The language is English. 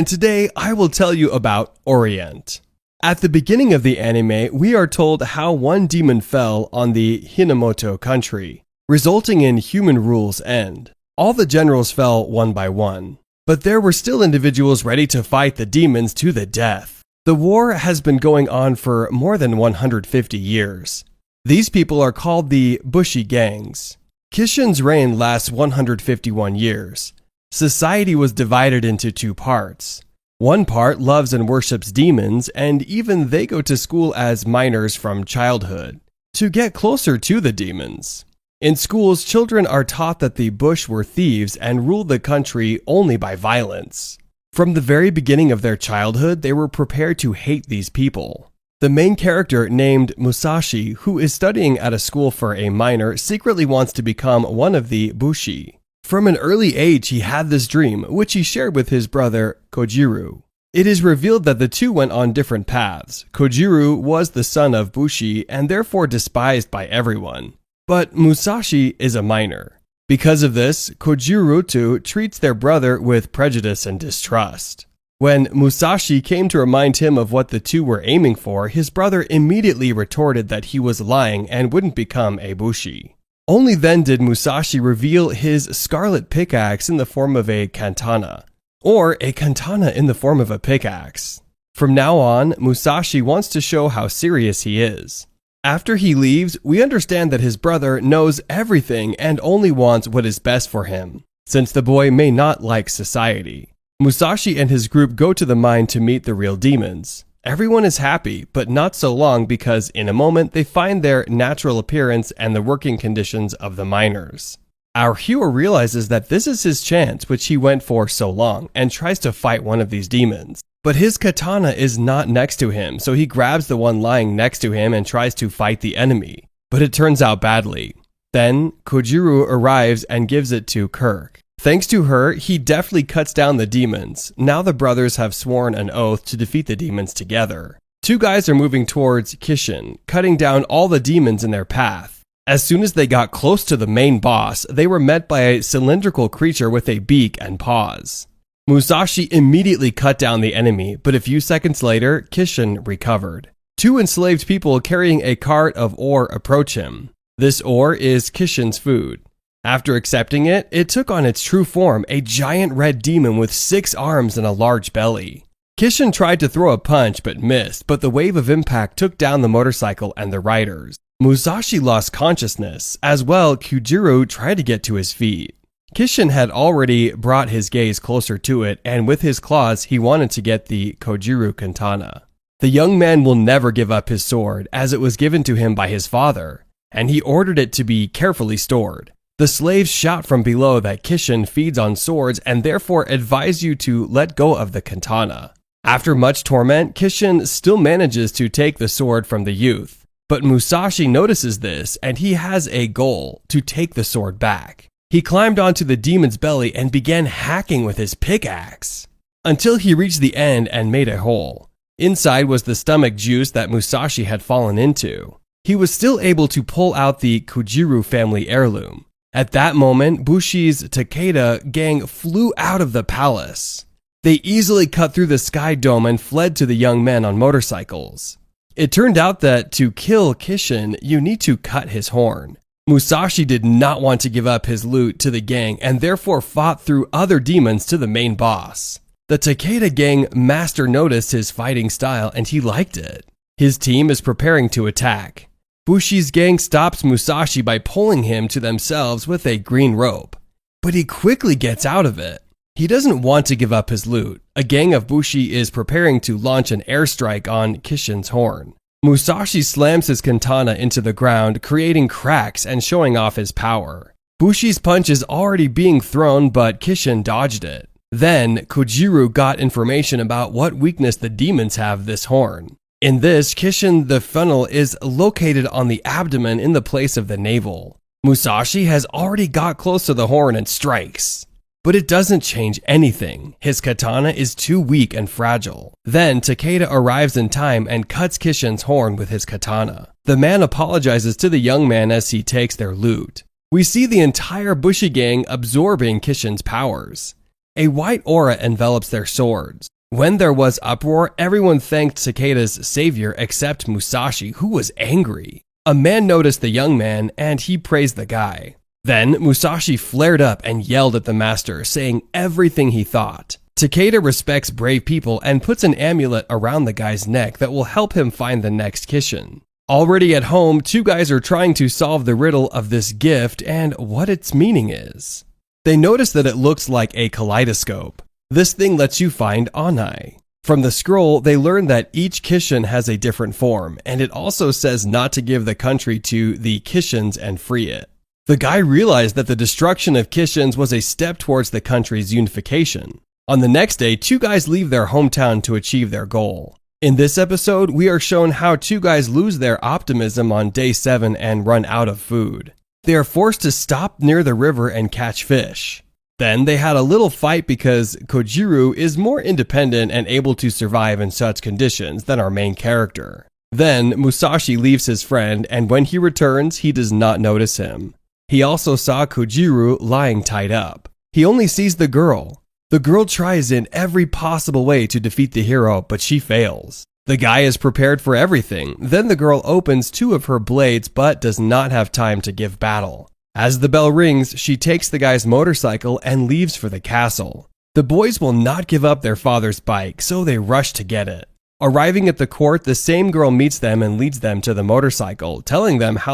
and today I will tell you about Orient. At the beginning of the anime, we are told how one demon fell on the Hinamoto country, resulting in human rule's end. All the generals fell one by one, but there were still individuals ready to fight the demons to the death. The war has been going on for more than 150 years. These people are called the Bushi gangs. Kishin's reign lasts 151 years. Society was divided into two parts. One part loves and worships demons, and even they go to school as minors from childhood to get closer to the demons. In schools, children are taught that the Bush were thieves and ruled the country only by violence. From the very beginning of their childhood, they were prepared to hate these people. The main character, named Musashi, who is studying at a school for a minor, secretly wants to become one of the Bushi. From an early age, he had this dream, which he shared with his brother, Kojiru. It is revealed that the two went on different paths. Kojiru was the son of Bushi and therefore despised by everyone. But Musashi is a minor. Because of this, Kojiru treats their brother with prejudice and distrust. When Musashi came to remind him of what the two were aiming for, his brother immediately retorted that he was lying and wouldn't become a Bushi. Only then did Musashi reveal his scarlet pickaxe in the form of a katana, or a katana in the form of a pickaxe. From now on, Musashi wants to show how serious he is. After he leaves, we understand that his brother knows everything and only wants what is best for him, since the boy may not like society. Musashi and his group go to the mine to meet the real demons. Everyone is happy, but not so long because in a moment they find their natural appearance and the working conditions of the miners. Our hero realizes that this is his chance, which he went for so long, and tries to fight one of these demons. But his katana is not next to him, so he grabs the one lying next to him and tries to fight the enemy. But it turns out badly. Then, Kojiru arrives and gives it to Kirk. Thanks to her, he deftly cuts down the demons. Now the brothers have sworn an oath to defeat the demons together. Two guys are moving towards Kishin, cutting down all the demons in their path. As soon as they got close to the main boss, they were met by a cylindrical creature with a beak and paws. Musashi immediately cut down the enemy, but a few seconds later, Kishin recovered. Two enslaved people carrying a cart of ore approach him. This ore is Kishin's food. After accepting it, it took on its true form, a giant red demon with 6 arms and a large belly. Kishin tried to throw a punch but missed, but the wave of impact took down the motorcycle and the riders. Musashi lost consciousness. As well, Kojiru tried to get to his feet. Kishin had already brought his gaze closer to it, and with his claws, he wanted to get the Kojiru katana. The young man will never give up his sword, as it was given to him by his father, and he ordered it to be carefully stored. The slaves shout from below that Kishin feeds on swords and therefore advise you to let go of the katana. After much torment, Kishin still manages to take the sword from the youth. But Musashi notices this and he has a goal: to take the sword back. He climbed onto the demon's belly and began hacking with his pickaxe until he reached the end and made a hole. Inside was the stomach juice that Musashi had fallen into. He was still able to pull out the Kojiru family heirloom. At that moment, Bushi's Takeda gang flew out of the palace. They easily cut through the sky dome and fled to the young men on motorcycles. It turned out that to kill Kishin, you need to cut his horn. Musashi did not want to give up his loot to the gang and therefore fought through other demons to the main boss. The Takeda gang master noticed his fighting style and he liked it. His team is preparing to attack. Bushi's gang stops Musashi by pulling him to themselves with a green rope, but he quickly gets out of it. He doesn't want to give up his loot. A gang of Bushi is preparing to launch an airstrike on Kishin's horn. Musashi slams his katana into the ground, creating cracks and showing off his power. Bushi's punch is already being thrown, but Kishin dodged it. Then, Kojiru got information about what weakness the demons have this horn. In this, Kishin the funnel is located on the abdomen in the place of the navel. Musashi has already got close to the horn and strikes. But it doesn't change anything. His katana is too weak and fragile. Then Takeda arrives in time and cuts Kishin's horn with his katana. The man apologizes to the young man as he takes their loot. We see the entire Bushi gang absorbing Kishin's powers. A white aura envelops their swords. When there was uproar, everyone thanked Takeda's savior except Musashi, who was angry. A man noticed the young man, and he praised the guy. Then Musashi flared up and yelled at the master, saying everything he thought. Takeda respects brave people and puts an amulet around the guy's neck that will help him find the next Kishin. Already at home, two guys are trying to solve the riddle of this gift and what its meaning is. They notice that it looks like a kaleidoscope. This thing lets you find Anai. From the scroll, they learn that each Kishin has a different form, and it also says not to give the country to the Kishins and free it. The guy realized that the destruction of Kishins was a step towards the country's unification. On the next day, two guys leave their hometown to achieve their goal. In this episode, we are shown how two guys lose their optimism on day 7 and run out of food. They are forced to stop near the river and catch fish. Then they had a little fight because Kojiro is more independent and able to survive in such conditions than our main character. Then Musashi leaves his friend, and when he returns, he does not notice him. He also saw Kojiro lying tied up. He only sees the girl. The girl tries in every possible way to defeat the hero, but she fails. The guy is prepared for everything. Then the girl opens 2 of her blades but does not have time to give battle. As the bell rings, she takes the guy's motorcycle and leaves for the castle. The boys will not give up their father's bike, so they rush to get it. Arriving at the court, the same girl meets them and leads them to the motorcycle, telling them how